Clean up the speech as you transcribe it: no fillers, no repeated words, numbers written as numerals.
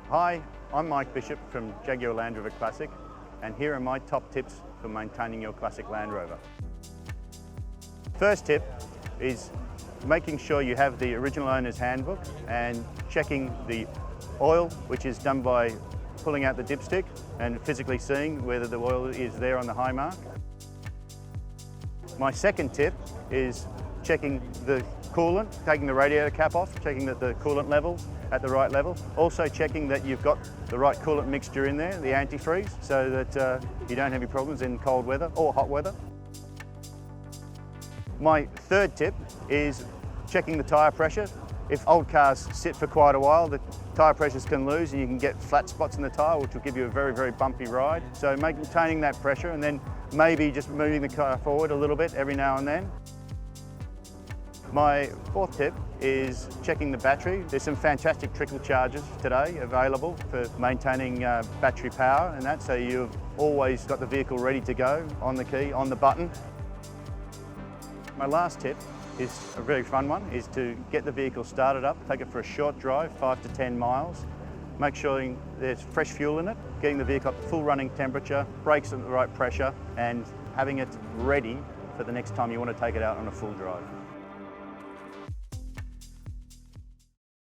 Hi, I'm Mike Bishop from Jaguar Land Rover Classic, and here are my top tips for maintaining your classic Land Rover. First tip is making sure you have the original owner's handbook and checking the oil, which is done by pulling out the dipstick and physically seeing whether the oil is there on the high mark. My second tip is checking the coolant, taking the radiator cap off, checking that the coolant level's at the right level. Also checking that you've got the right coolant mixture in there, the antifreeze, so that you don't have any problems in cold weather or hot weather. My third tip is checking the tyre pressure. If old cars sit for quite a while, the tyre pressures can lose and you can get flat spots in the tyre, which will give you a very, very bumpy ride. So maintaining that pressure and then maybe just moving the car forward a little bit every now and then. My fourth tip is checking the battery. There's some fantastic trickle chargers today available for maintaining battery power and that, so you've always got the vehicle ready to go, on the key, on the button. My last tip is a very fun one, is to get the vehicle started up, take it for a short drive, 5 to 10 miles, make sure there's fresh fuel in it, getting the vehicle up to full running temperature, brakes at the right pressure, and having it ready for the next time you want to take it out on a full drive.